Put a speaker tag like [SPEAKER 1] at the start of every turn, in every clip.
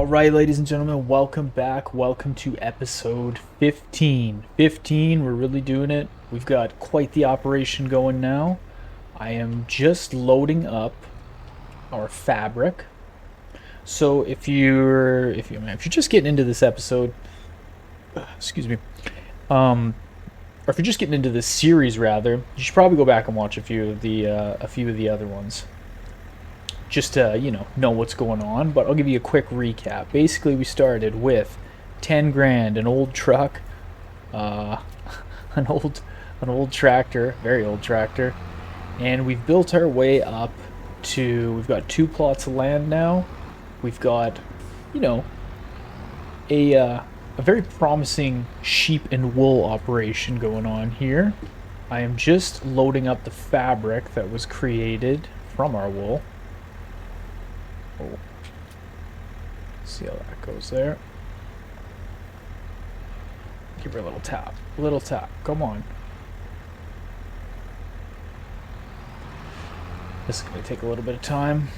[SPEAKER 1] right, ladies and gentlemen, welcome back. Welcome to episode 15. 15, we're really doing it. We've got quite the operation going now. I am just loading up our fabric. So if you're just getting into this episode, excuse me, or if you're just getting into this series rather, you should probably go back and watch a few of the other ones, just to know what's going on. But I'll give you a quick recap. Basically, we started with 10 grand, an old truck, uh, an old tractor, very old tractor, and we've built our way up to, we've got 2 plots of land now. We've got, you know, a very promising sheep and wool operation going on here. I am just loading up the fabric that was created from our wool. Oh. See how that goes there. Give her a little tap. A little tap. Come on. This is going to take a little bit of time.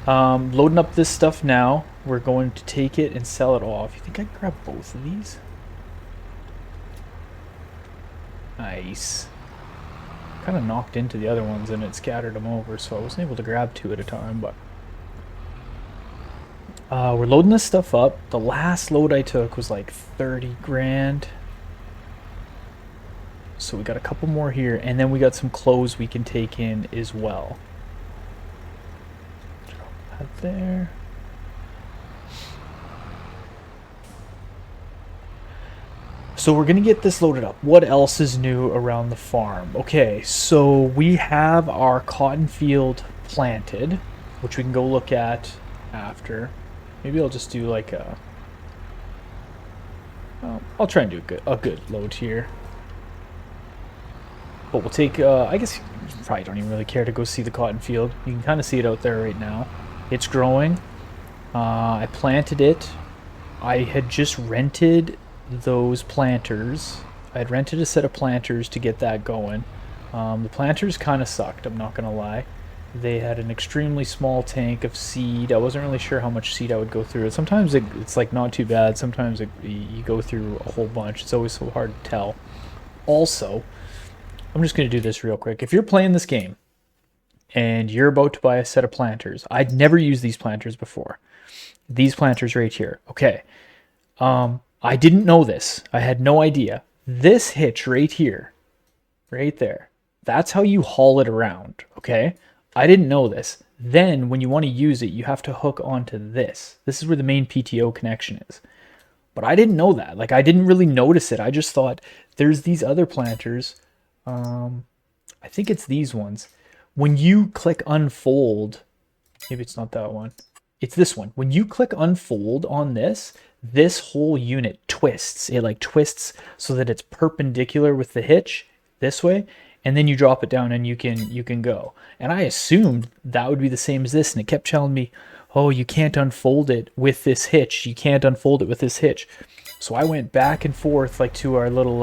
[SPEAKER 1] Loading up this stuff now. We're going to take it and sell it off. You think I can grab both of these? Nice. Kind of knocked into the other ones and it scattered them over, so I wasn't able to grab 2 at a time. But we're loading this stuff up. The last load I took was like 30 grand. So we got a couple more here, and then we got some clothes we can take in as well. Drop that there. So we're going to get this loaded up. What else is new around the farm? Okay, so we have our cotton field planted, which we can go look at after. Maybe I'll just do like a... I'll try and do a good load here. But we'll take, I guess you probably don't even really care to go see the cotton field. You can kind of see it out there right now. It's growing. I planted it. I had just rented those planters. I had rented a set of planters to get that going. The planters kind of sucked, I'm not gonna lie. They had an extremely small tank of seed. I wasn't really sure how much seed I would go through. Sometimes it's like not too bad. Sometimes you go through a whole bunch. It's always so hard to tell. Also, I'm just gonna do this real quick. If you're playing this game and you're about to buy a set of planters, I'd never used these planters before. These planters right here. Okay. I didn't know this. I had no idea. This hitch right here, right there, that's how you haul it around, okay? I didn't know this. Then, when you want to use it, you have to hook onto this. This is where the main PTO connection is. But I didn't know that. Like, I didn't really notice it. I just thought, there's these other planters. I think it's these ones. When you click unfold, maybe it's not that one. It's this one. When you click unfold on this whole unit twists. It like twists so that it's perpendicular with the hitch this way, and then you drop it down and you can go. And I assumed that would be the same as this, and it kept telling me, oh, you can't unfold it with this hitch. You can't unfold it with this hitch. So I went back and forth like to our little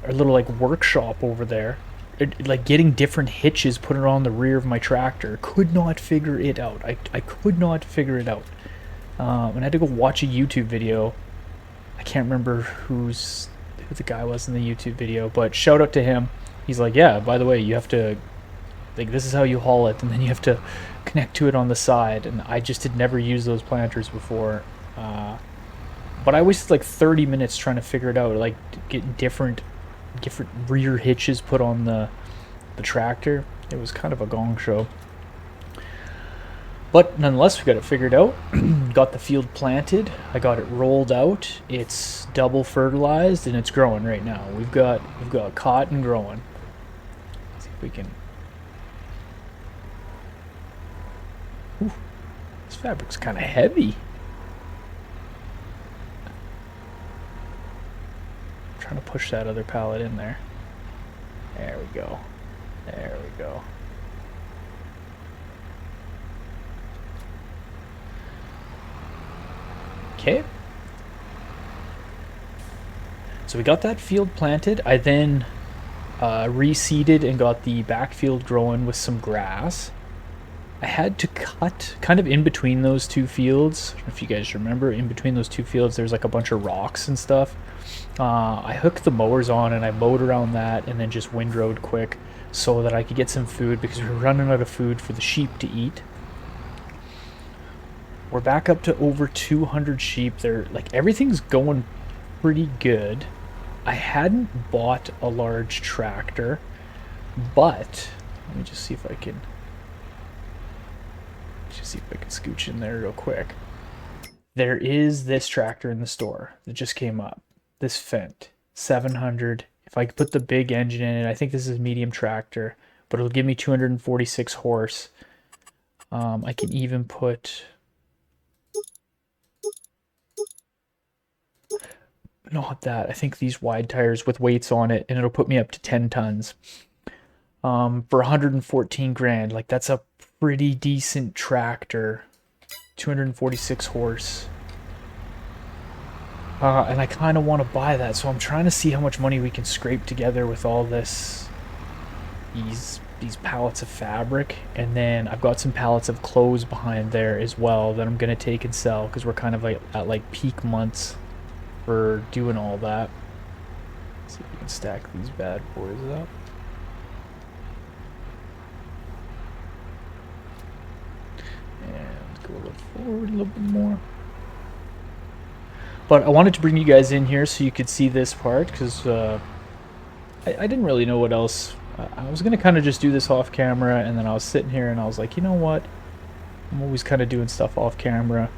[SPEAKER 1] like workshop over there, like getting different hitches put it on the rear of my tractor. Could not figure it out. I could not figure it out. And I had to go watch a YouTube video. I can't remember who the guy was in the YouTube video, but shout out to him. He's like, yeah, by the way, you have to, like, this is how you haul it, and then you have to connect to it on the side. And I just had never used those planters before. But I wasted like 30 minutes trying to figure it out, like getting different rear hitches put on the tractor. It was kind of a gong show. But nonetheless, we got it figured out. Got the field planted. I got it rolled out. It's double fertilized and it's growing right now. We've got cotton growing. Let's see if we can. Ooh, this fabric's kind of heavy. I'm trying to push that other pallet in there. There we go. There we go. Okay. So we got that field planted. I then reseeded and got the backfield growing with some grass. I had to cut kind of in between those two fields. I don't know if you guys remember, in between those two fields, there's like a bunch of rocks and stuff. I hooked the mowers on and I mowed around that and then just windrowed quick so that I could get some food because we were running out of food for the sheep to eat. We're back up to over 200 sheep. They're like, everything's going pretty good. I hadn't bought a large tractor, but let me just see if I can scooch in there real quick. There is this tractor in the store that just came up. This Fendt 700. If I could put the big engine in it, I think this is a medium tractor, but it'll give me 246 horse. I can even put, not that, I think these wide tires with weights on it, and it'll put me up to 10 tons. For 114 grand, like that's a pretty decent tractor. 246 horse. And I kind of want to buy that, so I'm trying to see how much money we can scrape together with all this, these pallets of fabric, and then I've got some pallets of clothes behind there as well that I'm gonna take and sell because we're kind of like at like peak months for doing all that. Let's see if we can stack these bad boys up. And go a little forward a little bit more. But I wanted to bring you guys in here so you could see this part because I didn't really know what else. I was going to kind of just do this off camera, and then I was sitting here and I was like, you know what? I'm always kind of doing stuff off camera.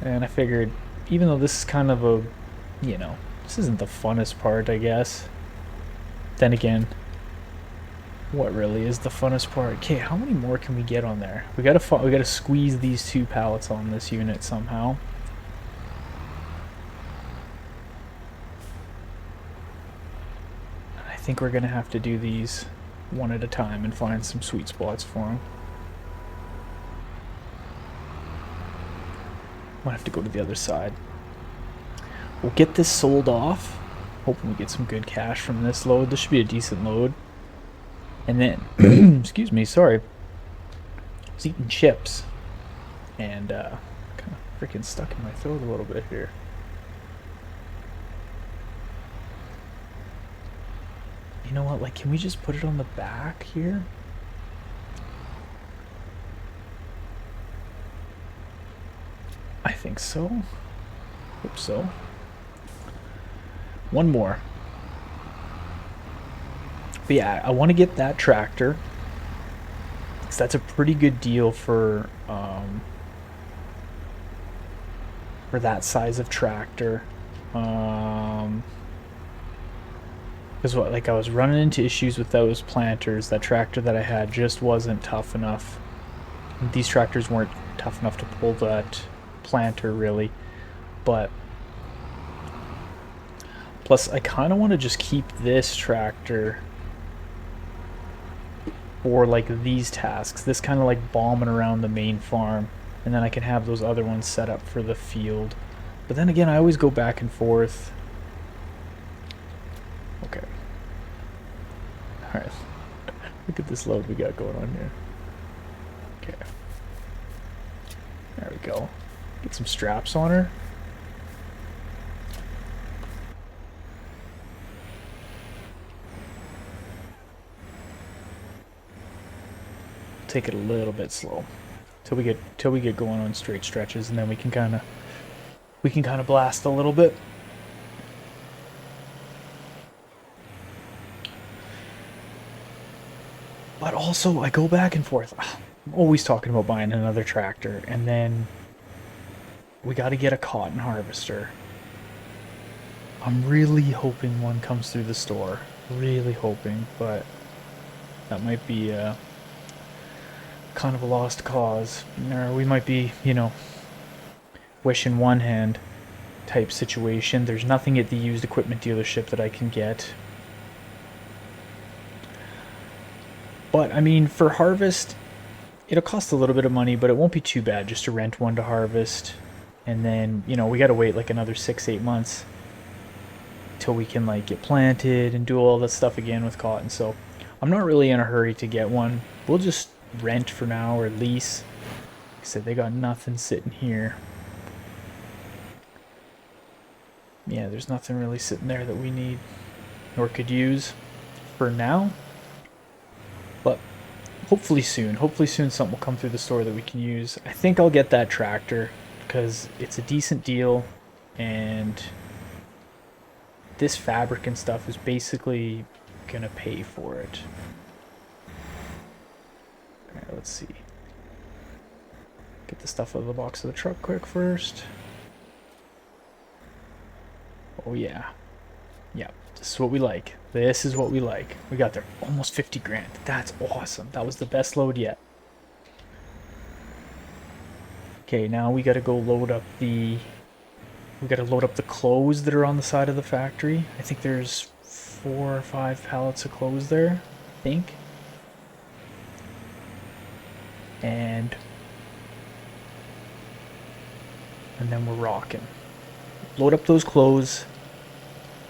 [SPEAKER 1] And I figured, even though this is kind of a, you know, this isn't the funnest part, I guess. Then again, what really is the funnest part? Okay, how many more can we get on there? We gotta squeeze these two pallets on this unit somehow. I think we're gonna have to do these one at a time and find some sweet spots for them. Might have to go to the other side. We'll get this sold off. Hoping we get some good cash from this load. This should be a decent load. And then, excuse me, sorry. I was eating chips. And kind of freaking stuck in my throat a little bit here. You know what, like, can we just put it on the back here? I think so. Hope so. One more. But yeah, I want to get that tractor. Because that's a pretty good deal for that size of tractor. Because what, like, I was running into issues with those planters. That tractor that I had just wasn't tough enough. These tractors weren't tough enough to pull that planter really, but plus I kind of want to just keep this tractor for like these tasks, this kind of like bombing around the main farm, and then I can have those other ones set up for the field. But then again, I always go back and forth. Okay, all right. Look at this load we got going on here. Okay, there we go. Get some straps on her. Take it a little bit slow till we get going on straight stretches, and then we can kind of blast a little bit. But also, I go back and forth. I'm always talking about buying another tractor, and then we got to get a cotton harvester. I'm really hoping one comes through the store. Really hoping, but that might be kind of a lost cause. Or we might be, you know, wish in one hand type situation. There's nothing at the used equipment dealership that I can get. But, I mean, for harvest, it'll cost a little bit of money, but it won't be too bad just to rent one to harvest. And then, you know, we gotta wait like another 6-8 months till we can like get planted and do all that stuff again with cotton. So I'm not really in a hurry to get one. We'll just, rent for now or lease. Like I said, they got nothing sitting here. Yeah, there's nothing really sitting there that we need or could use for now. But hopefully soon something will come through the store that we can use. I think I'll get that tractor because it's a decent deal, and this fabric and stuff is basically gonna pay for it. Alright, let's see. Get the stuff out of the box of the truck quick first. Oh yeah. Yeah, this is what we like. This is what we like. We got there almost 50 grand. That's awesome. That was the best load yet. Okay, now we gotta go load up the... We gotta load up the clothes that are on the side of the factory. I think there's 4 or 5 pallets of clothes there, I think. And then we're rocking. Load up those clothes.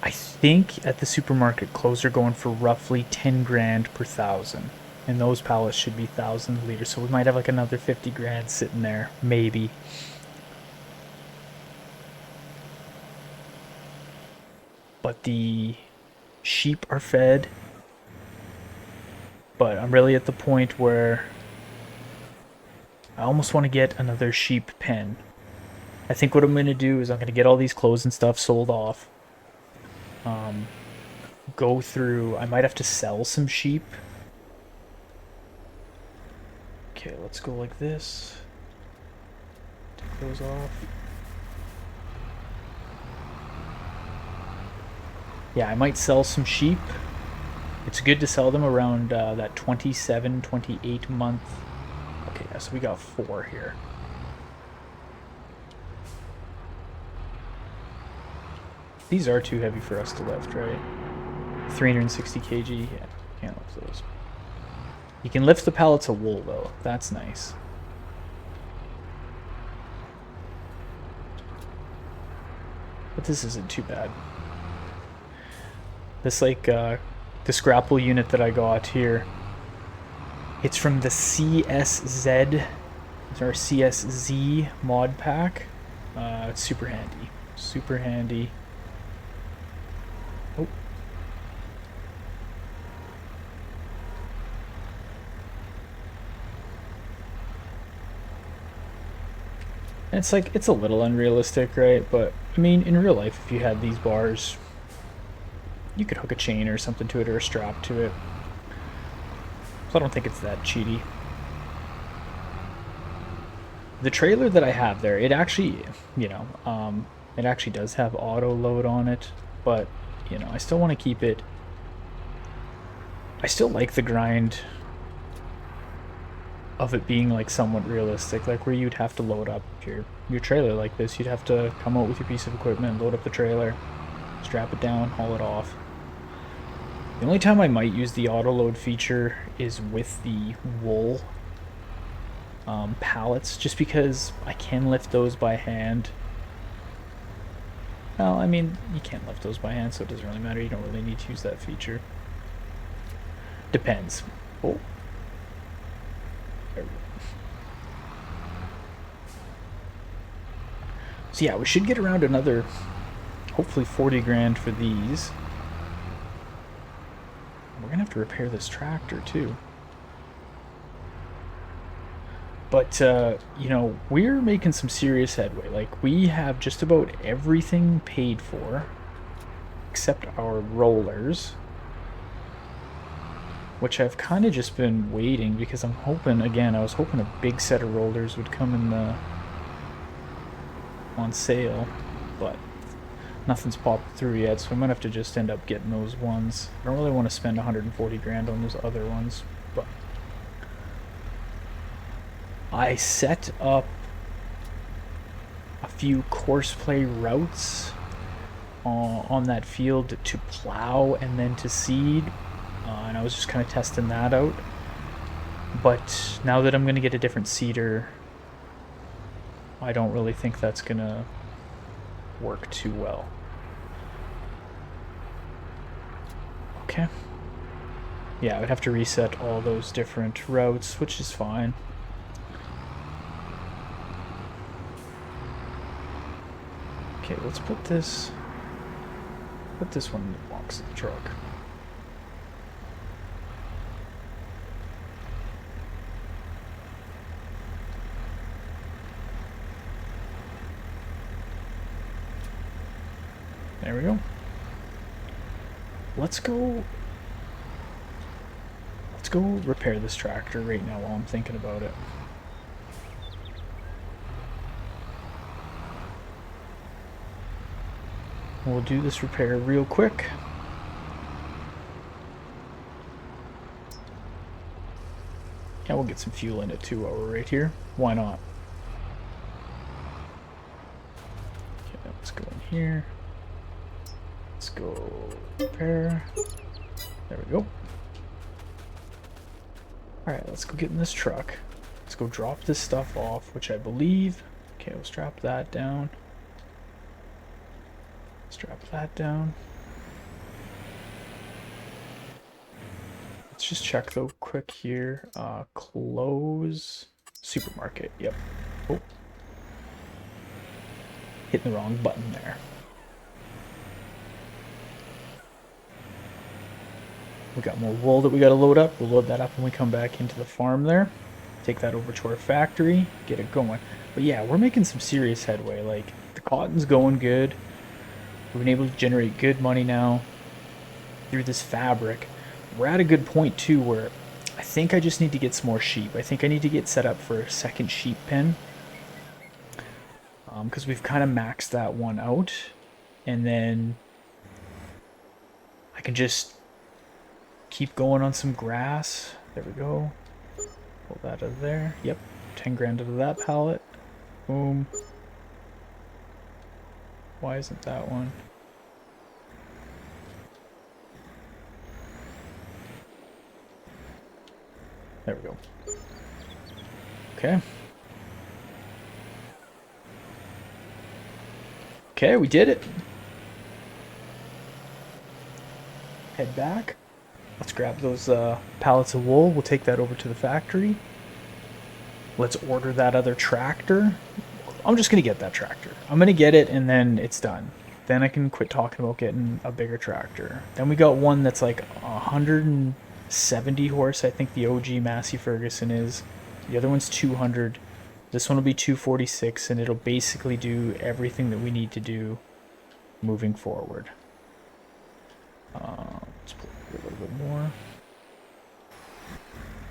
[SPEAKER 1] I think at the supermarket, clothes are going for roughly 10 grand per 1,000. And those pallets should be 1,000 liters. So we might have like another 50 grand sitting there, maybe. But the sheep are fed. But I'm really at the point where I almost want to get another sheep pen. I think what I'm going to do is I'm going to get all these clothes and stuff sold off. Go through... I might have to sell some sheep. Okay, let's go like this. Take those off. Yeah, I might sell some sheep. It's good to sell them around that 27, 28 month. Okay, yeah, so we got 4 here. These are too heavy for us to lift, right? 360 kg, yeah, can't lift those. You can lift the pallets of wool though, that's nice. But this isn't too bad. This this grapple unit that I got here, it's from the CSZ or CSZ mod pack. It's super handy. Super handy. Oh. And it's like, it's a little unrealistic, right? But I mean, in real life, if you had these bars, you could hook a chain or something to it or a strap to it. So I don't think it's that cheaty. The trailer that I have there, it actually, you know, it actually does have auto load on it, but, you know, I still want to keep it. I still like the grind of it being like somewhat realistic, like where you'd have to load up your trailer like this. You'd have to come out with your piece of equipment, load up the trailer, strap it down, haul it off. The only time I might use the auto load feature is with the wool pallets, just because I can lift those by hand. Well, I mean, you can't lift those by hand, so it doesn't really matter. You don't really need to use that feature. Depends. Oh. So yeah, we should get around another, hopefully 40 grand for these. We're gonna have to repair this tractor too. But, you know, we're making some serious headway. Like, we have just about everything paid for, except our rollers, which I've kind of just been waiting because I'm hoping, again, I was hoping a big set of rollers would come in the on sale, but nothing's popped through yet, so I'm gonna have to just end up getting those ones. I don't really want to spend 140 grand on those other ones, but I set up a few courseplay routes on that field to plow and then to seed, and I was just kind of testing that out. But now that I'm going to get a different seeder, I don't really think that's going to work too well. Okay. Yeah, I would have to reset all those different routes, which is fine. Okay, let's put this one in the box of the truck. There we go. Let's go repair this tractor right now while I'm thinking about it. We'll do this repair real quick. Yeah, we'll get some fuel in it too while we're right here. Why not? Okay, let's go in here. Let's go repair. There we go. Alright, let's go get in this truck. Let's go drop this stuff off, which I believe... Okay, we'll strap that down. Strap that down. Let's just check though quick here. Close supermarket. Yep. Oh. Hitting the wrong button there. We got more wool that we got to load up. We'll load that up when we come back into the farm there. Take that over to our factory, get it going. But yeah, we're making some serious headway. Like, the cotton's going good. We've been able to generate good money now through this fabric. We're at a good point too where I think I just need to get some more sheep. I think I need to get set up for a second sheep pen. Because we've kind of maxed that one out. And then I can just keep going on some grass. There we go. Pull that out of there. Yep. 10 grand out of that pallet. Boom. Why isn't that one? There we go. Okay. Okay, we did it. Head back. Let's grab those pallets of wool. We'll take that over to the factory. Let's order that other tractor. I'm just going to get that tractor. I'm going to get it and then it's done. Then I can quit talking about getting a bigger tractor. Then we got one that's like 170 horse. I think the OG Massey Ferguson is. The other one's 200. This one will be 246 and it'll basically do everything that we need to do moving forward. Let's pull a little bit more.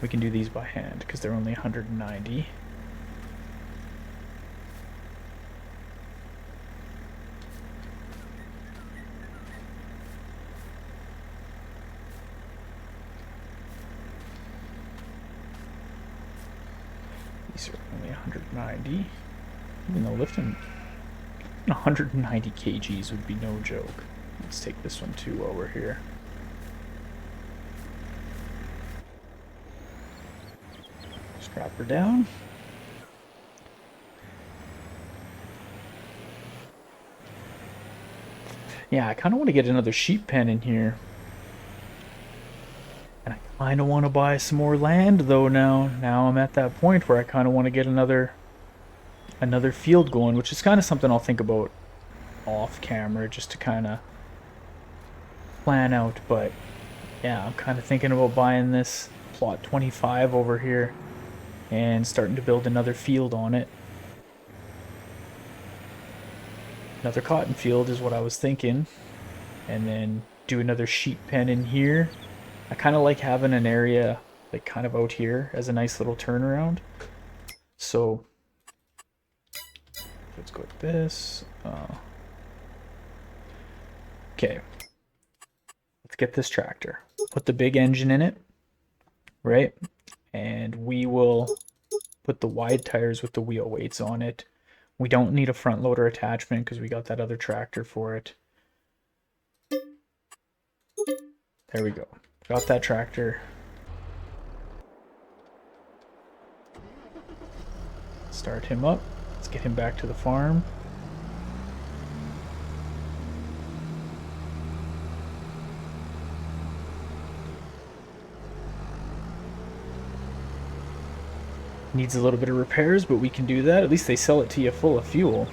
[SPEAKER 1] We can do these by hand because they're only 190. These are only 190. Even though lifting 190 kgs would be no joke. Let's take this one too while we're here. Strap her down. Yeah, I kind of want to get another sheep pen in here. And I kind of want to buy some more land though now. Now I'm at that point where I kind of want to get another field going, which is kind of something I'll think about off camera just to kind of plan out. But yeah, I'm kind of thinking about buying this plot 25 over here and starting to build another field on it. Another cotton field is what I was thinking, and then do another sheep pen in here. I kind of like having an area like kind of out here as a nice little turnaround. So let's go with this. Okay, let's get this tractor. Put the big engine in it, right? And we will put the wide tires with the wheel weights on it. We don't need a front loader attachment because we got that other tractor for it. There we go. Got that tractor. Start him up. Let's get him back to the farm. Needs a little bit of repairs, but we can do that. At least they sell it to you full of fuel.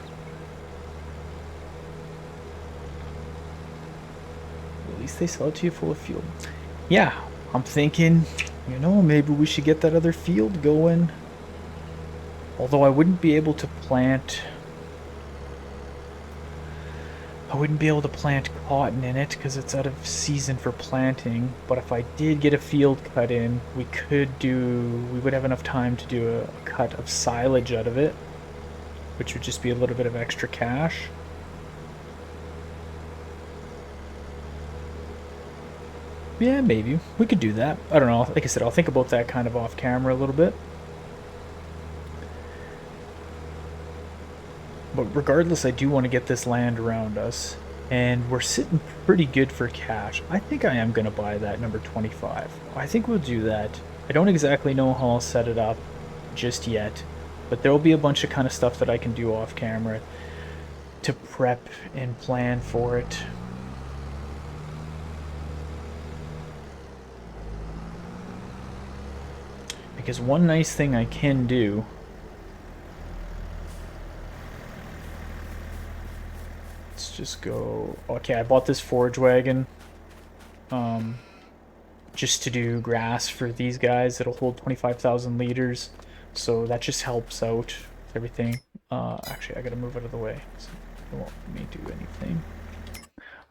[SPEAKER 1] At least they sell it to you full of fuel. Yeah, I'm thinking, you know, maybe we should get that other field going. Although I wouldn't be able to plant... I wouldn't be able to plant cotton in it because it's out of season for planting. But if I did get a field cut in, we would have enough time to do a cut of silage out of it, which would just be a little bit of extra cash. Yeah, maybe. We could do that. I don't know. Like I said, I'll think about that kind of off camera a little bit. But regardless, I do want to get this land around us. And we're sitting pretty good for cash. I think I am going to buy that number 25. I think we'll do that. I don't exactly know how I'll set it up just yet. But there will be a bunch of kind of stuff that I can do off camera to prep and plan for it. Because one nice thing I can do... Let's just go... Okay, I bought this forage wagon. Just to do grass for these guys. It'll hold 25,000 liters. So that just helps out with everything. Actually, I gotta move out of the way. So it won't let me do anything.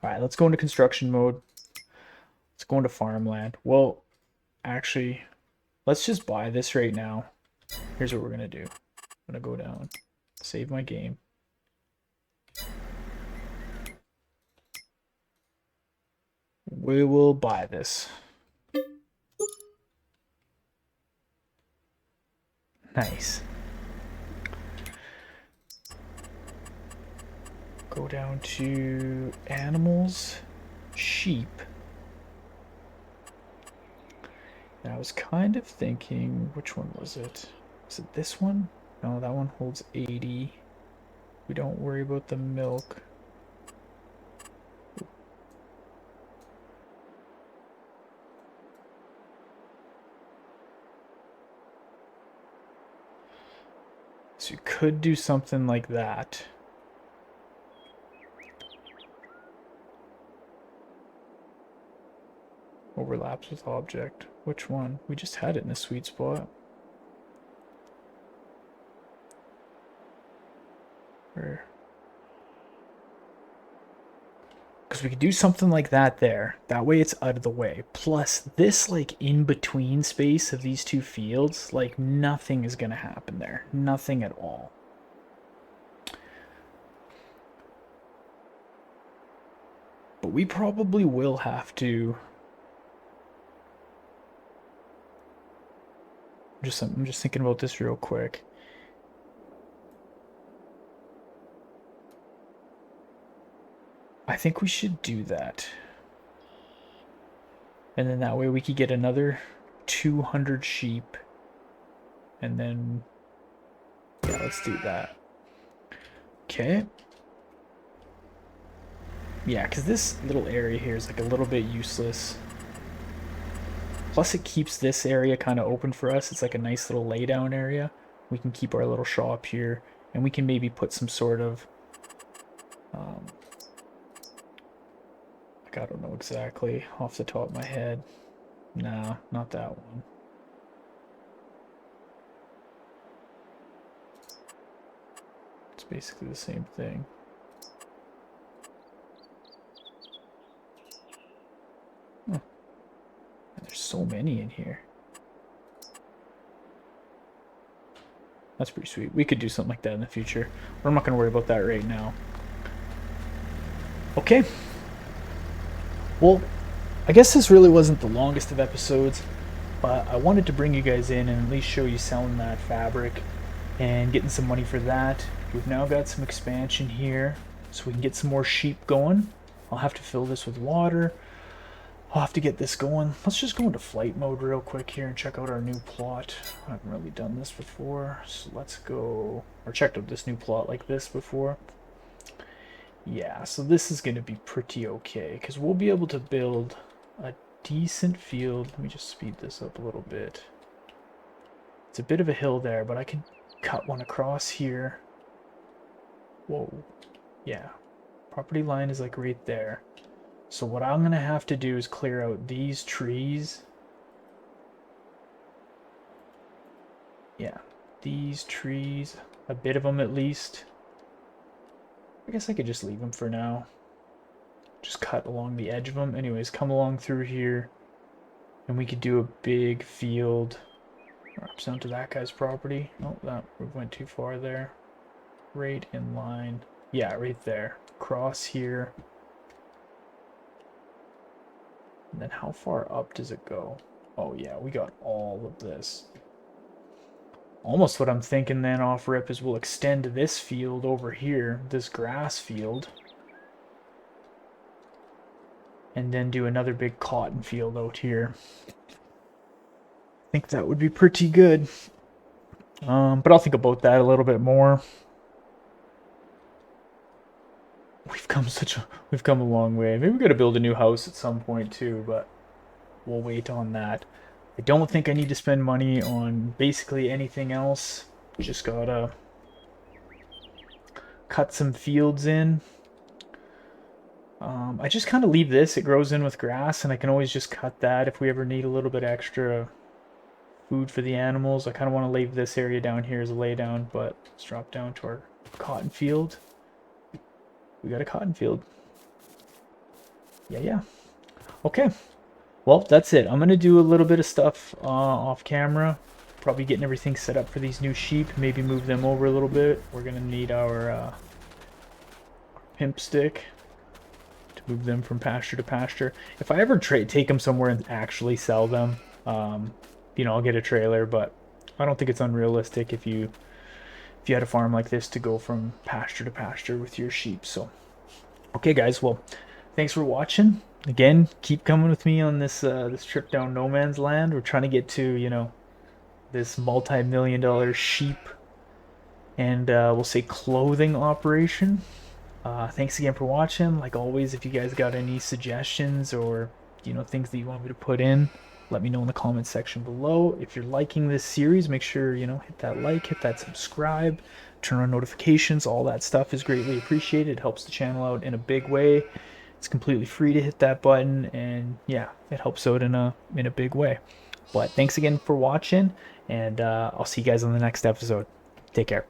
[SPEAKER 1] Alright, let's go into construction mode. Let's go into farmland. Well, actually... Let's just buy this right now. Here's what we're going to do. I'm going to go down, save my game. We will buy this. Nice. Go down to animals, sheep. And I was kind of thinking, which one was it? Is it this one? No, that one holds 80. We don't worry about the milk. So you could do something like that. Overlaps with object. Which one? We just had it in a sweet spot. Where? Because we could do something like that there. That way it's out of the way. Plus, this, like, in-between space of these two fields, like, nothing is going to happen there. Nothing at all. But we probably will have to... I'm just thinking about this real quick. I think we should do that. And then that way we could get another 200 sheep. And then... Yeah, let's do that. Okay. Yeah, because this little area here is like a little bit useless. Plus it keeps this area kind of open for us. It's like a nice little laydown area. We can keep our little shop here. And we can maybe put some sort of... I don't know exactly off the top of my head. Nah, not that one. It's basically the same thing. Huh. There's so many in here. That's pretty sweet. We could do something like that in the future. But I'm not going to worry about that right now. Okay. Well, I guess this really wasn't the longest of episodes, but I wanted to bring you guys in and at least show you selling that fabric and getting some money for that. We've now got some expansion here, so we can get some more sheep going. I'll have to fill this with water. I'll have to get this going. Let's just go into flight mode real quick here and check out our new plot. I haven't really done this before, so let's go... Or checked out this new plot like this before. Yeah, so this is going to be pretty okay, because we'll be able to build a decent field. Let me just speed this up a little bit. It's a bit of a hill there, but I can cut one across here. Whoa. Yeah. Property line is like right there. So what I'm going to have to do is clear out these trees. Yeah. These trees. A bit of them at least. I guess I could just leave them for now. Just cut along the edge of them. Anyways, come along through here. And we could do a big field. Drops down to that guy's property. Oh, that went too far there. Right in line. Yeah, right there. Cross here. And then how far up does it go? Oh yeah, we got all of this. Almost what I'm thinking then off rip is we'll extend this field over here, this grass field. And then do another big cotton field out here. I think that would be pretty good. But I'll think about that a little bit more. We've come a long way. Maybe we gotta build a new house at some point too, but we'll wait on that. I don't think I need to spend money on basically anything else. Just gotta cut some fields in. I just kind of leave this. It grows in with grass, and I can always just cut that if we ever need a little bit extra food for the animals. I kind of want to leave this area down here as a laydown, but let's drop down to our cotton field. We got a cotton field. Yeah. Okay. Well, that's it. I'm going to do a little bit of stuff off camera. Probably getting everything set up for these new sheep. Maybe move them over a little bit. We're going to need our pimp stick to move them from pasture to pasture. If I ever take them somewhere and actually sell them, you know, I'll get a trailer, but I don't think it's unrealistic if you had a farm like this to go from pasture to pasture with your sheep. So, okay, guys. Well, thanks for watching. Again, keep coming with me on this this trip down no man's land. We're trying to get to, you know, this multi-million-dollar sheep and we'll say clothing operation. Thanks again for watching. Like always, if you guys got any suggestions or, you know, things that you want me to put in, let me know in the comments section below. If you're liking this series, make sure, you know, hit that like, hit that subscribe, turn on notifications. All that stuff is greatly appreciated. It helps the channel out in a big way. It's completely free to hit that button, and yeah, it helps out in a big way. But thanks again for watching, and I'll see you guys on the next episode. Take care.